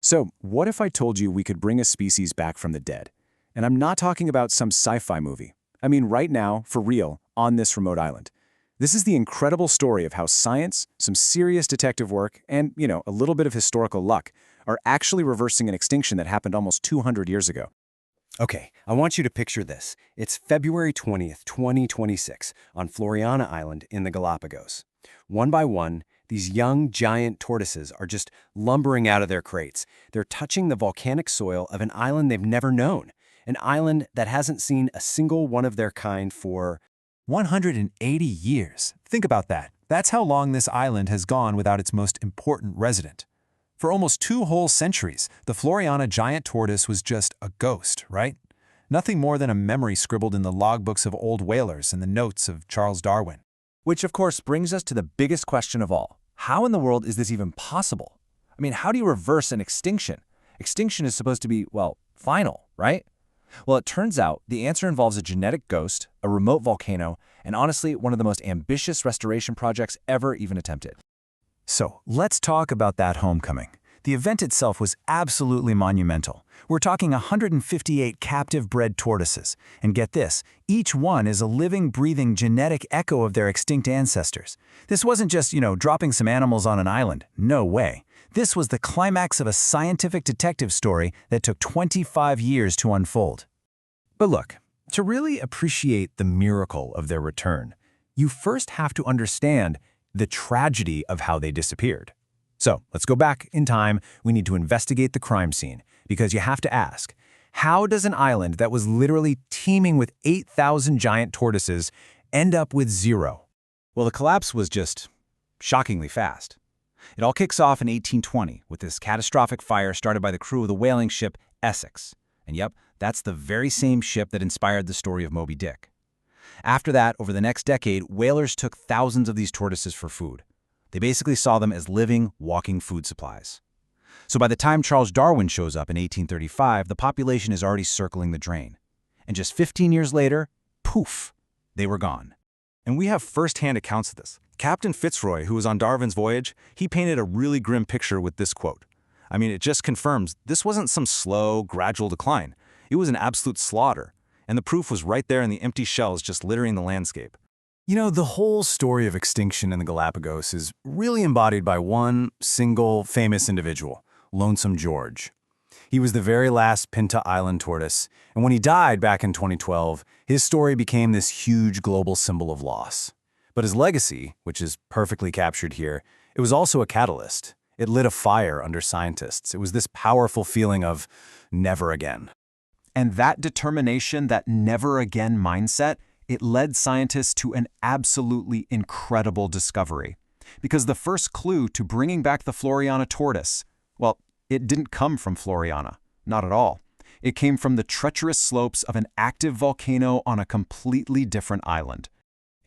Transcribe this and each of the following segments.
So, what if I told you we could bring a species back from the dead? And I'm not talking about some sci-fi movie. I mean right now, for real, on this remote island. This is the incredible story of how science, some serious detective work, and, a little bit of historical luck are actually reversing an extinction that happened almost 200 years ago. Okay, I want you to picture this. It's February 20th, 2026, on Floreana Island in the Galapagos. One by one, these young, giant tortoises are just lumbering out of their crates. They're touching the volcanic soil of an island they've never known, an island that hasn't seen a single one of their kind for 180 years. Think about that. That's how long this island has gone without its most important resident. For almost 2 whole centuries, the Floreana giant tortoise was just a ghost, right? Nothing more than a memory scribbled in the logbooks of old whalers and the notes of Charles Darwin. Which, of course, brings us to the biggest question of all. How in the world is this even possible? I mean, how do you reverse an extinction? Extinction is supposed to be, well, final, right? Well, it turns out the answer involves a genetic ghost, a remote volcano, and honestly, one of the most ambitious restoration projects ever even attempted. So, let's talk about that homecoming. The event itself was absolutely monumental. We're talking 158 captive-bred tortoises. And get this, each one is a living, breathing genetic echo of their extinct ancestors. This wasn't just, dropping some animals on an island. No way. This was the climax of a scientific detective story that took 25 years to unfold. But look, to really appreciate the miracle of their return, you first have to understand the tragedy of how they disappeared. So let's go back in time. We need to investigate the crime scene because you have to ask, how does an island that was literally teeming with 8,000 giant tortoises end up with 0? Well, the collapse was just shockingly fast. It all kicks off in 1820 with this catastrophic fire started by the crew of the whaling ship Essex. And yep, that's the very same ship that inspired the story of Moby Dick. After that, over the next decade, whalers took thousands of these tortoises for food. They basically saw them as living, walking food supplies. So by the time Charles Darwin shows up in 1835, the population is already circling the drain. And just 15 years later, poof, they were gone. And we have first-hand accounts of this. Captain Fitzroy, who was on Darwin's voyage, he painted a really grim picture with this quote. I mean, it just confirms this wasn't some slow, gradual decline. It was an absolute slaughter. And the proof was right there in the empty shells just littering the landscape. The whole story of extinction in the Galapagos is really embodied by one single famous individual, Lonesome George. He was the very last Pinta Island tortoise, and when he died back in 2012, his story became this huge global symbol of loss. But his legacy, which is perfectly captured here, it was also a catalyst. It lit a fire under scientists. It was this powerful feeling of never again. And that determination, that never again mindset, it led scientists to an absolutely incredible discovery. Because the first clue to bringing back the Floreana tortoise, well, it didn't come from Floreana, not at all. It came from the treacherous slopes of an active volcano on a completely different island.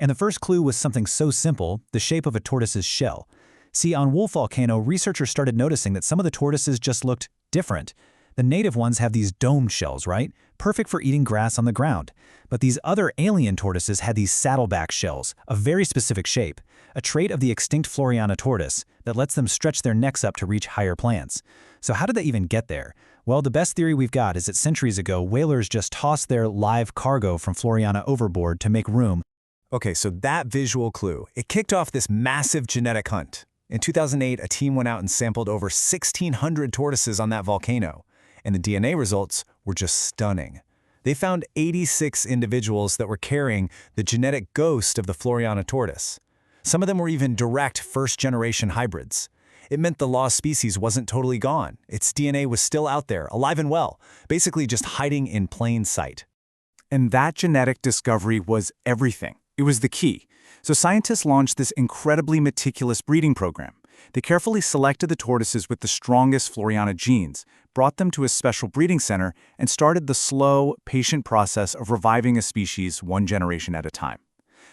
And the first clue was something so simple, the shape of a tortoise's shell. See, on Wolf Volcano, researchers started noticing that some of the tortoises just looked different. The native ones have these domed shells, right? Perfect for eating grass on the ground. But these other alien tortoises had these saddleback shells, a very specific shape, a trait of the extinct Floreana tortoise that lets them stretch their necks up to reach higher plants. So how did they even get there? Well, the best theory we've got is that centuries ago, whalers just tossed their live cargo from Floreana overboard to make room. Okay, so that visual clue, it kicked off this massive genetic hunt. In 2008, a team went out and sampled over 1,600 tortoises on that volcano. And the DNA results were just stunning. They found 86 individuals that were carrying the genetic ghost of the Floreana tortoise. Some of them were even direct first-generation hybrids. It meant the lost species wasn't totally gone. Its DNA was still out there, alive and well, basically just hiding in plain sight. And that genetic discovery was everything. It was the key. So scientists launched this incredibly meticulous breeding program. They carefully selected the tortoises with the strongest Floreana genes, brought them to a special breeding center, and started the slow, patient process of reviving a species one generation at a time.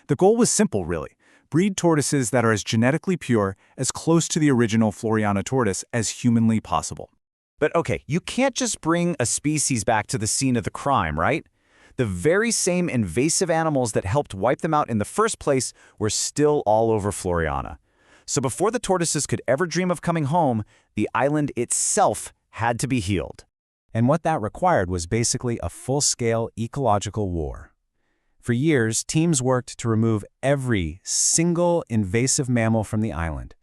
The goal was simple, really. Breed tortoises that are as genetically pure, as close to the original Floreana tortoise as humanly possible. But okay, you can't just bring a species back to the scene of the crime, right? The very same invasive animals that helped wipe them out in the first place were still all over Floreana. So before the tortoises could ever dream of coming home, the island itself had to be healed. And what that required was basically a full-scale ecological war. For years, teams worked to remove every single invasive mammal from the island.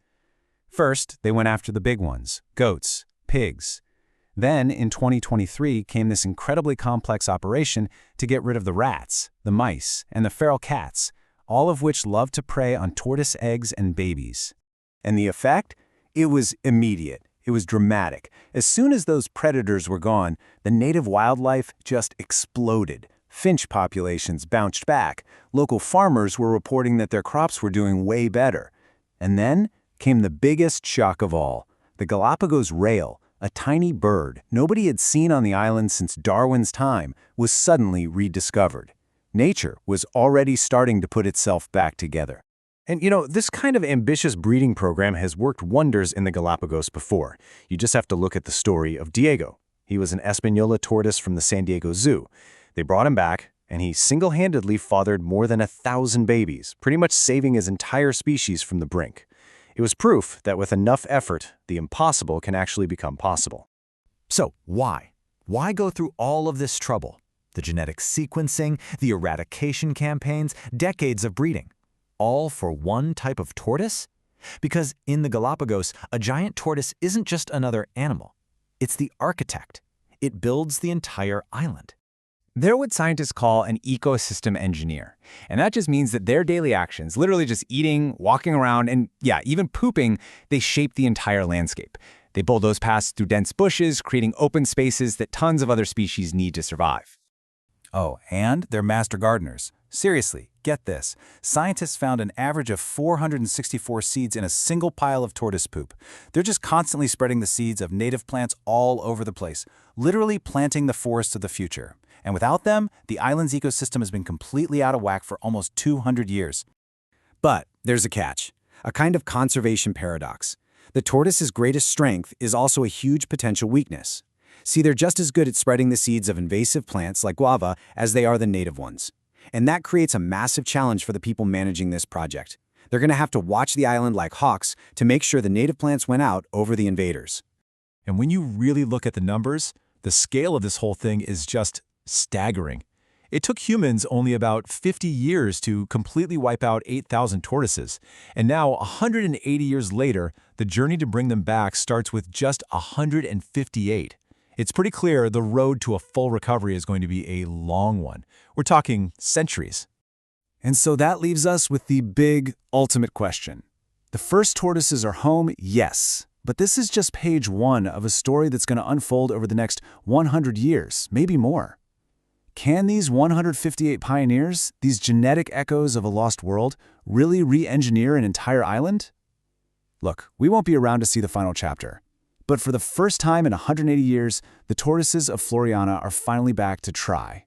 First, they went after the big ones, goats, pigs. Then, in 2023, came this incredibly complex operation to get rid of the rats, the mice, and the feral cats, all of which love to prey on tortoise eggs and babies. And the effect? It was immediate. It was dramatic. As soon as those predators were gone, the native wildlife just exploded. Finch populations bounced back. Local farmers were reporting that their crops were doing way better. And then came the biggest shock of all. The Galapagos rail, a tiny bird nobody had seen on the island since Darwin's time, was suddenly rediscovered. Nature was already starting to put itself back together. And this kind of ambitious breeding program has worked wonders in the Galapagos before. You just have to look at the story of Diego. He was an Espanola tortoise from the San Diego Zoo. They brought him back, and he single-handedly fathered more than 1,000 babies, pretty much saving his entire species from the brink. It was proof that with enough effort, the impossible can actually become possible. So, why? Why go through all of this trouble? The genetic sequencing, the eradication campaigns, decades of breeding. All for one type of tortoise? Because in the Galapagos, a giant tortoise isn't just another animal. It's the architect. It builds the entire island. They're what scientists call an ecosystem engineer. And that just means that their daily actions, literally just eating, walking around, and even pooping, they shape the entire landscape. They bulldoze paths through dense bushes, creating open spaces that tons of other species need to survive. Oh, and they're master gardeners. Seriously, get this. Scientists found an average of 464 seeds in a single pile of tortoise poop. They're just constantly spreading the seeds of native plants all over the place, literally planting the forests of the future. And without them, the island's ecosystem has been completely out of whack for almost 200 years. But there's a catch, a kind of conservation paradox. The tortoise's greatest strength is also a huge potential weakness. See, they're just as good at spreading the seeds of invasive plants like guava as they are the native ones. And that creates a massive challenge for the people managing this project. They're going to have to watch the island like hawks to make sure the native plants went out over the invaders. And when you really look at the numbers, the scale of this whole thing is just staggering. It took humans only about 50 years to completely wipe out 8,000 tortoises, and now 180 years later, the journey to bring them back starts with just 158. It's pretty clear the road to a full recovery is going to be a long one. We're talking centuries. And so that leaves us with the big, ultimate question. The first tortoises are home, yes, but this is just page one of a story that's going to unfold over the next 100 years, maybe more. Can these 158 pioneers, these genetic echoes of a lost world, really re-engineer an entire island? Look, we won't be around to see the final chapter. But for the first time in 180 years, the tortoises of Floreana are finally back to try.